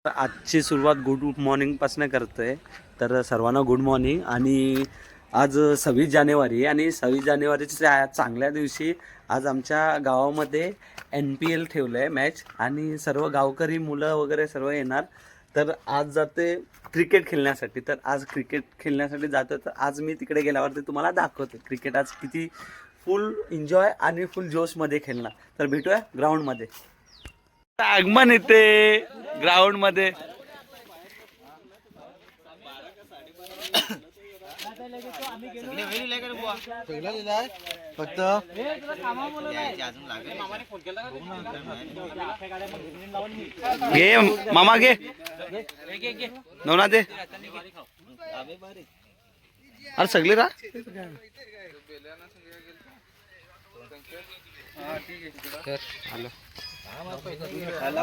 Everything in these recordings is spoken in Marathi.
आजची सुरुवात गुड मॉर्निंगपासून करतोय. तर सर्वांना गुड मॉर्निंग. आणि आज 26 जानेवारी आणि 26 जानेवारीच्या चांगल्या दिवशी आज आमच्या गावामध्ये NPL ठेवलं आहे मॅच आणि सर्व गावकरी मुलं वगैरे सर्व येणार. तर आज जाते क्रिकेट खेळण्यासाठी. तर आज क्रिकेट खेळण्यासाठी जातो. तर आज मी तिकडे गेल्यावरती तुम्हाला दाखवतो क्रिकेट आज किती फुल एन्जॉय आणि फुल जोशमध्ये खेळणार. तर भेटूया ग्राउंडमध्ये. आगमन येते ग्राउंड मध्ये. फक्त घे मामा घे नवना दे. अरे सगळे रा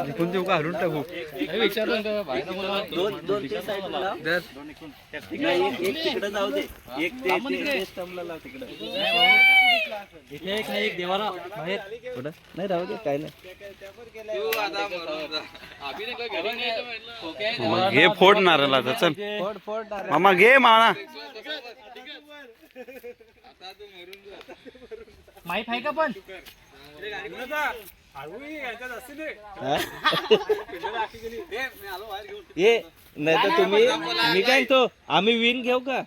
निघून देऊ का हरून टाकू विचारलं दोन ते साईडला लाव. एक तिकडे जाऊ दे. एक ते स्टंपला लाव तिकडे. इथे एक देवारा बाहेर कुठं नाही राहू दे काय नाही. घे फोड नारळाचा. चल मामा घे मामा. माहित आहे का पण ये नाही तर तुम्ही मी काय तो आम्ही विन घेऊ का.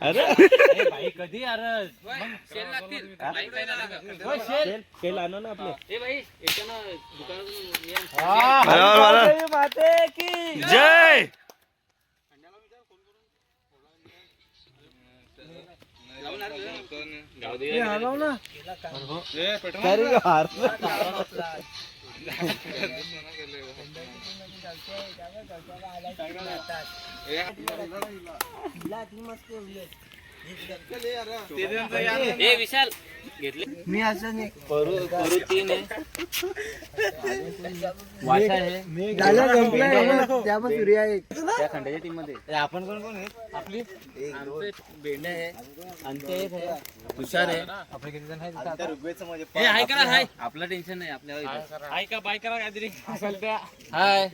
अरे भाई कधी अरे खेळ आणू ना आपले. जय विशाल घेतले मी असं नाही करू 3 आहे. वाशा आहे त्यामध्ये सूर्या एक त्या खंडाच्या टीम मध्ये. आपण कोण कोण आहे आपली बेंड्या आहे. अंत्य एक आहे. तुषार आहे. आपले किती जण आहेत हे हाय करा हाय. आपला टेन्शन नाही आपल्याला. हाय का बाय करा काहीतरी. हाय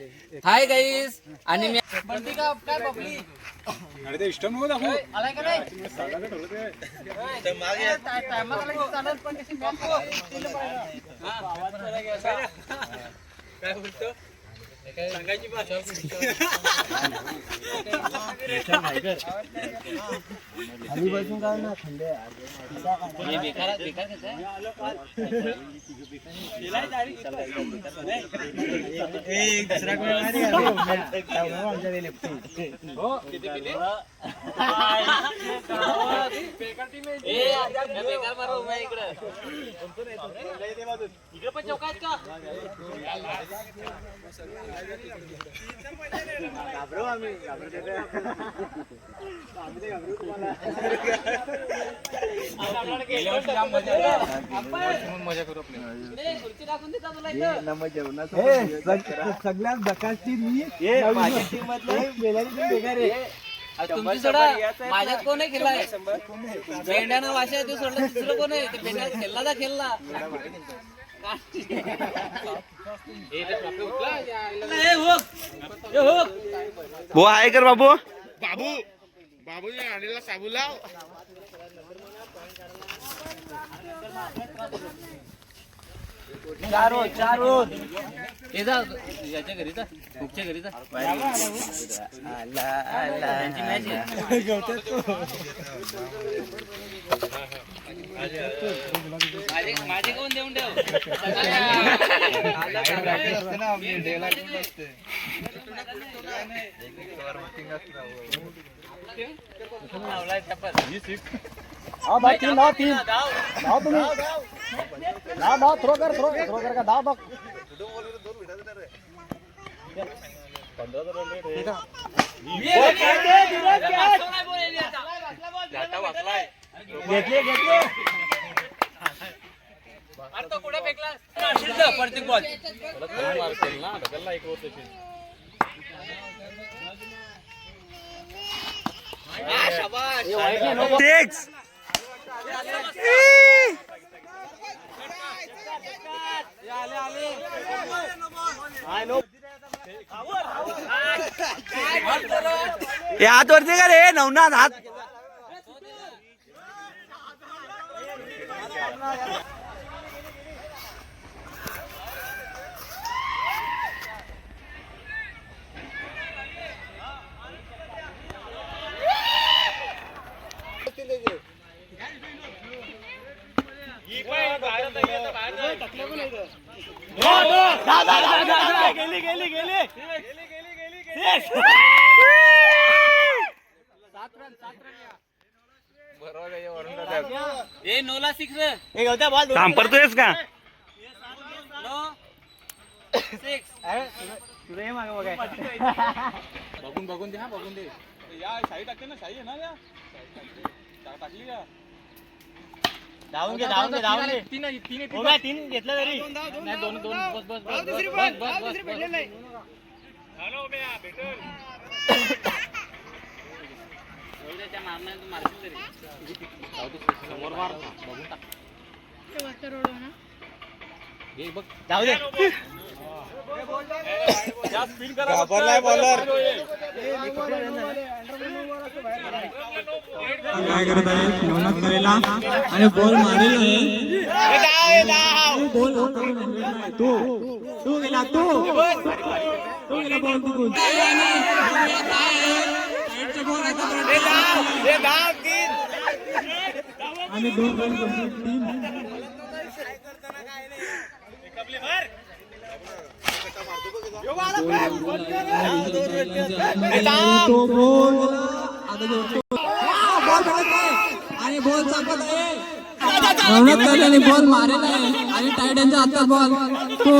हाय गाईस. आणि मी बंदी का काय बबली अरे ते इष्ट नको दाखवू आलाय का नाही. मागे टायमाला चालत पण कशी मॅच काय बोलतो सांगायची भाषा. खाली बसून काय ना खंडे बेकार बेकार दुसरा कोण इकडे पण चौका आहेत का. घाबरू आम्ही मजा करू सगळ्यात बकाची मी माझ्या टीम तुमची सोडा माझ्यात कोण आहे खेळलाय. बेंड्यानं वाशा तू सोडलं. दुसरं कोण आहे. बेंड्या खेळला ना खेळला. वो आहे कर बाबू. बाबू बाबू आणलेला साबू लाव. चारो हे जा याच्या घरी जा. कुकच्या घरी जा. त्यांची मॅच आहे. माझे कोण देऊन ठेव. थ्रो कर का धाव बघ. घेतले तो कुठे फेकला. प्रत्येक बॉल टेक्स. हे हात वरती का रे नवनाथ हात. थांबरतोयस का? बघून बघून दे, हा बघून दे. या शाही टाकते ना, शाही आहे ना, या टाकली का? धावून घे तीन घेतलं तरी नाही. दोन बस बस बस बस समोर मार बघून टाक. जाऊ दे. घाबरलाय बॉलर. काय करत आहे नवनाथ करेला आणि बॉल मारेल आहे. बॉल तू गेला बॉल तिकून आणि 2 रन कंप्लीट. आणि बॉल चापत आहे. नवनाथ करेलाने बॉल मारेला आहे आणि टायडनच्या हातात बॉल. तो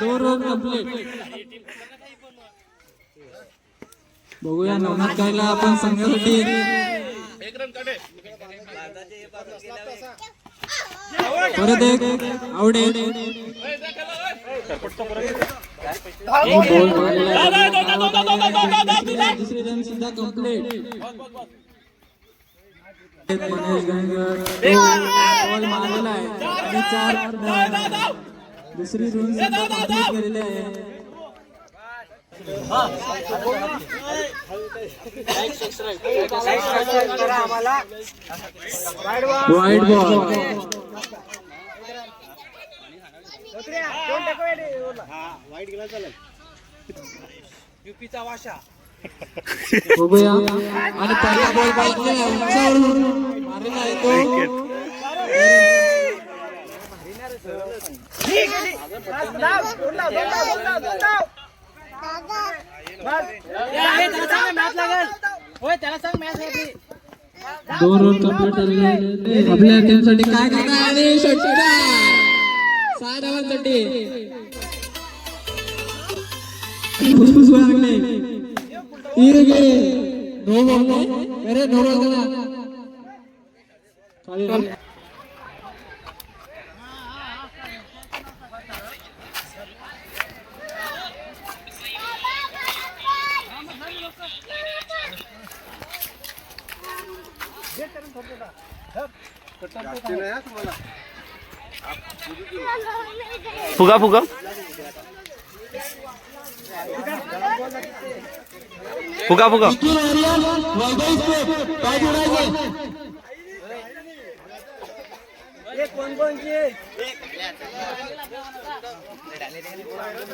2 रन कंप्लीट. बघूया नवनाथ करेला आपण संघासाठी परत एक आउट आहे. दुसरी रन सुद्धा कंप्लीट. मनेश गांगर बॉल मारलेला आहे आणि 4 दुसरी रन सुद्धा कंप्लीट केलेली आहे. Wide ball. बघूया आणि पहिला बॉल मारलेला आहे तो. दोन रन कंप्लीट आपल्या टीमसाठी. काय करणार आणि षटकार 6 धावांसाठी. फुसफुस व्हायला लागले. नो बॉल अरे नो बॉल खाली. फुगा फुगा फुगा फुगा.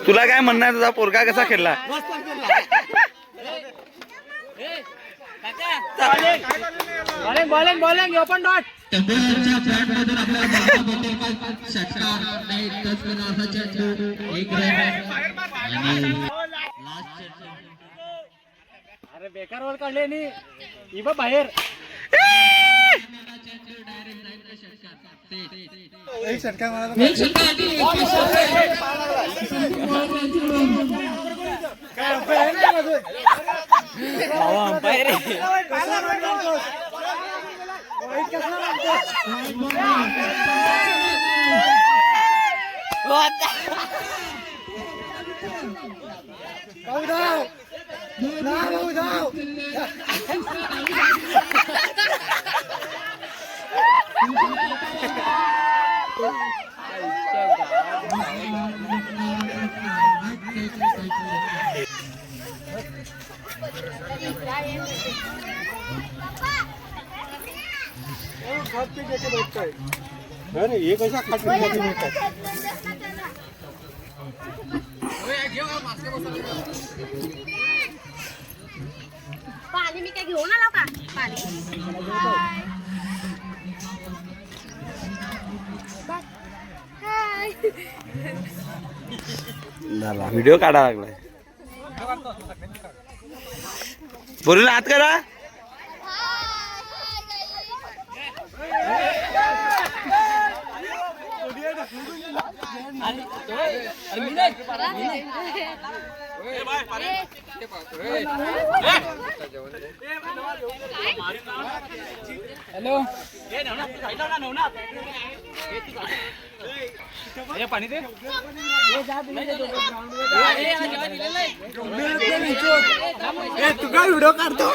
तुला काय म्हणणं आहे? तुझा पोरगा कसा खेळला? Bowling open dot. टेम्परेचरच्या फ्लॅटमधून आपल्याला षटकार नाही टच केला असा चेंडू 1 रन आणि लास्ट. अरे बेकार बॉल काढले नी इबा बाहेर. अरे हे कशा खाटी भेटतात पाणी मी काय घेऊन आलो का पाणी झाला व्हिडिओ काढा लागलाय बोलून आत करा हॅलो पाणी दे तू काय व्हिडिओ काढतो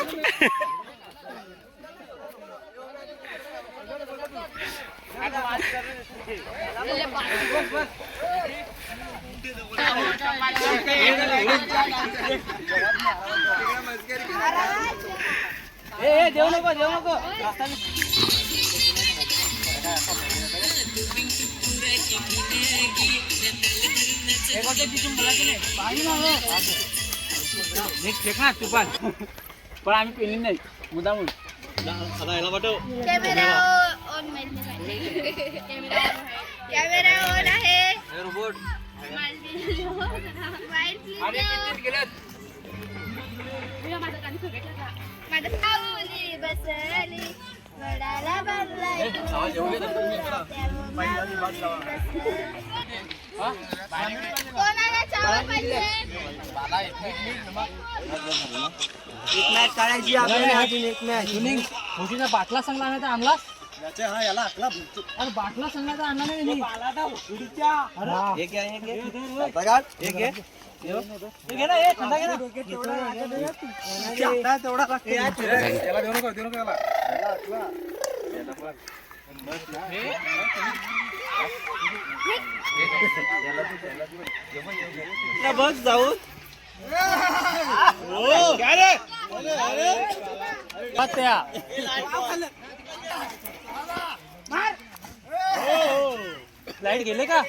देऊ नको पण आम्ही पेली नाही मुद्दामून कॅमेरा ऑन आहे माझं सावली बसली वडाला बांधलाय कोणाला चहा पाहिजे बाटला सांगला नाही तर आणलास अरे बाटला सांगला तर आणला नाही बस जाऊ लाईट गेले का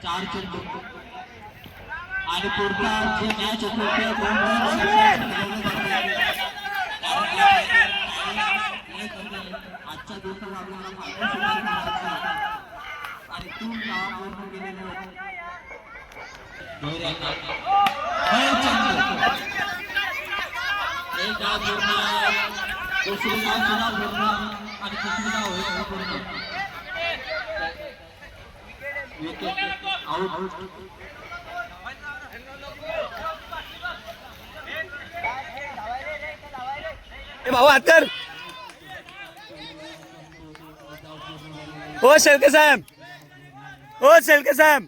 चार चेंडू आणि पुढचा जे मॅच होतो ते आजच्या दिवसात आपल्याला आणि तीन गाव पूर्ण केलेले एक गाव पूर्ण दुसरी गाव सुद्धा पूर्ण आणि तिसरी गाव होईल पूर्ण आउट भाऊ आतर ओ शेळके साहेब ओ शेळके साहेब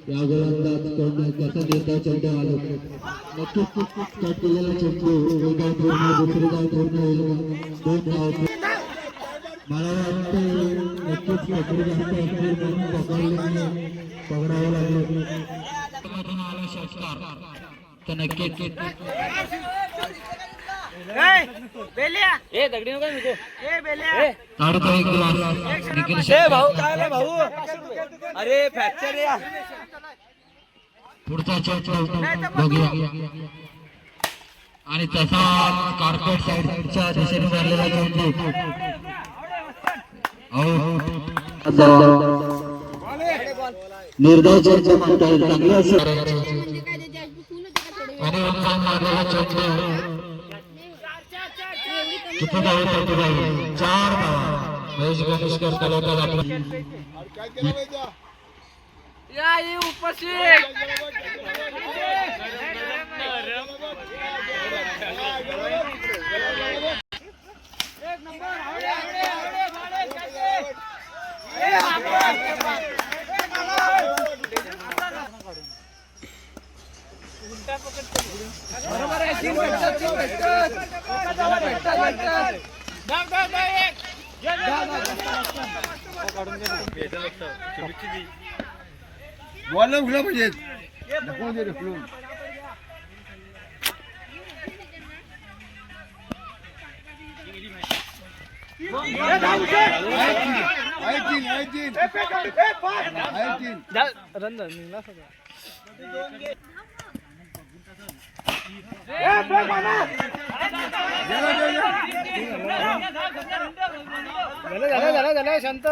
या गोलंदाज कसा देता चेंडू आलो नक्कीच कट केलेला चेंडू एक धाव पूर्ण दुसरी धाव पूर्ण होईल 2 धाव मला वाटतं नक्कीच पकडी जास्त असतील म्हणून पकडावं लागलं तर नक्कीच अरे फ्रॅक्चर या पुढचा चेंडू बघूया आणि तसा कार्पेट साईडच्या दिशेने मारलेला चेंडू निर्धाव चेंडू म्हणता येईल चांगले असं आणि मारलेला चेंडू किती धावे पडते जाईल 4 धावा महेश गणेशकर कलाकार आपला काय केलं पाहिजे बॉल उघडला पाहिजे नको दे ढकलून शांत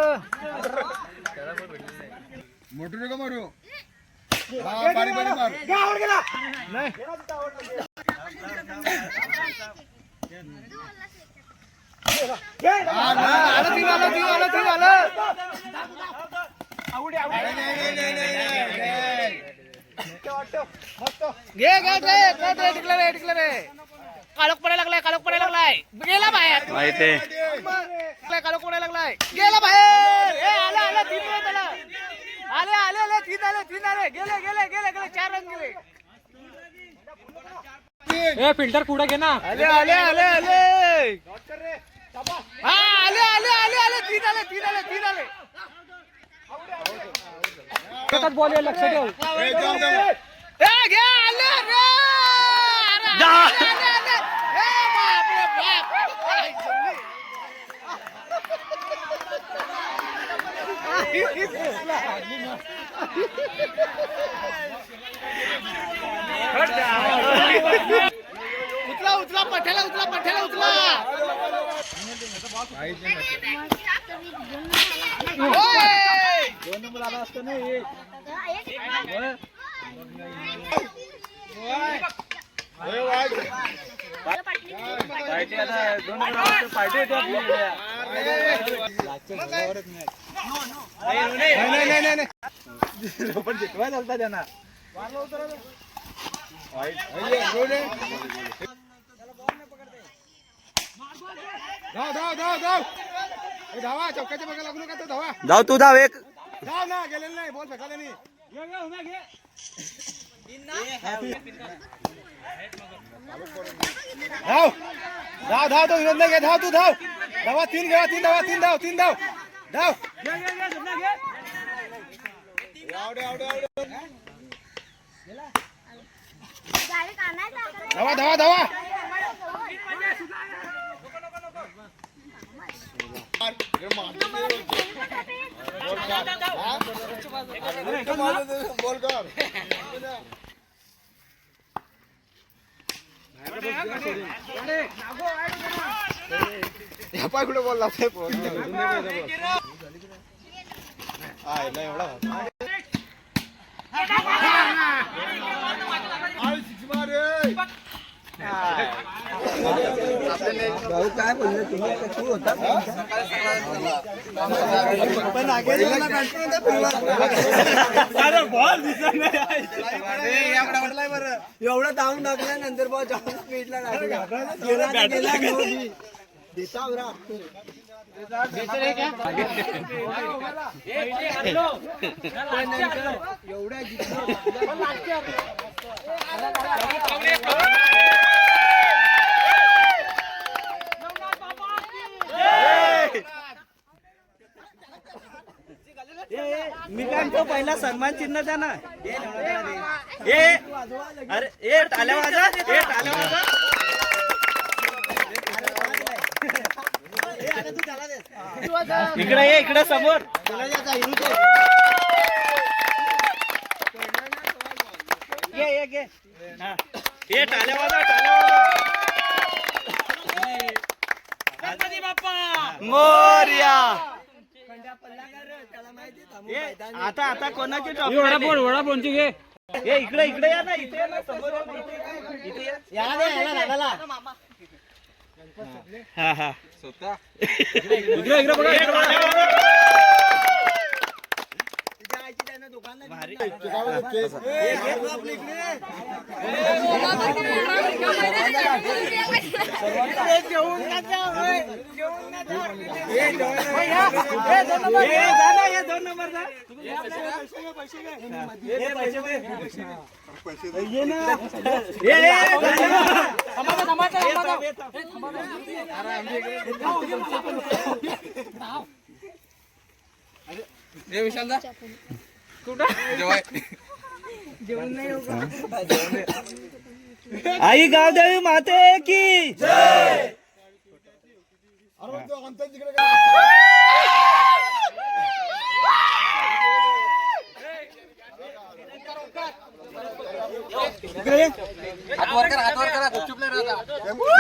मोठू नका मारू पाणी पाणी मार काळोख पडायला लागलाय गेला बाहेर माहिती काळोख पडायला लागलाय गेला बाहेर आला 3 वेळा त्याला आले 3 आले गेले 4 रन गेले फिल्टर पुढे घे ना आले आले 3 आले बॉल लक्ष ठेव घे आले उचला पठ्याला उचला पण जितवाय चालता त्यांना धावा चौकाच्या बघा लागू नका तो धावा जाऊ तू धाव एक धाव ना गेलेलं नाही बॉल फेकायला नाही धाव तो विनोद घे धाव तू धाव धावा 3 घ्या 3 धाव धावा बॉल कर पाय कुठे बॉल लागते भाऊ काय बोलले तुम्ही तू होता एवढं धावून टाकल्यानंतर स्पीडला मी काय म्हणतो पहिला सन्मान चिन्ह द्या ना. अरे ए टाल्या वाजा, ए टाल्या वाजा. इकडे ये, इकडे समोर. ये टाल्या वाजा, टाल्या वाजा. गणपती बाप्पा मोरया. आता कोणाची ट्रॉफी? वडापोनची घे. ए इकडे या ना, इथे या ना, समोर या ना, इथे या. हा स्वतः इकडे बघा. आई गावदेवी माते की जय.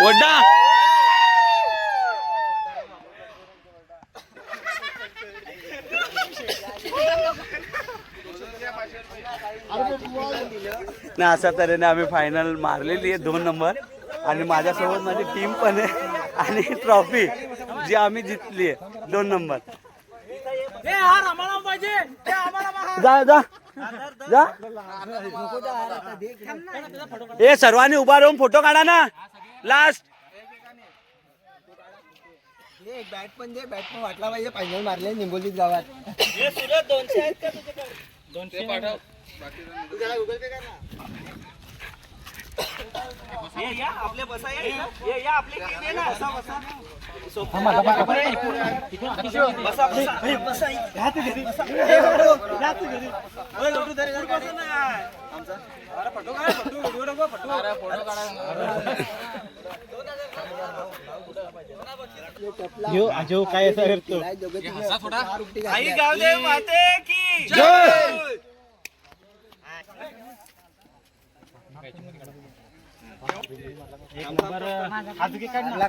ओढा. ना अशा तऱ्हेने आम्ही फायनल मारलेली आहे 2 नंबर आणि माझ्यासोबत माझी टीम पण आहे आणि ट्रॉफी जी आम्ही जिंकली आहे 2 नंबर. जा जा जा. ए सर्वांनी उभा राहून फोटो काढा ना. लास्ट बॅट पण दे, बॅट पण वाटला पाहिजे. फायनल मारले निंबोलीत गावात. 200 आहेत का तुझ्याकडे? 200 पाठव. तुझ्याला गुगल पे कर ना. या आपले बसा. या आपले गेले ना. बसा बसा. काय असं करतो. आई गावदेव माते की जय.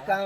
काय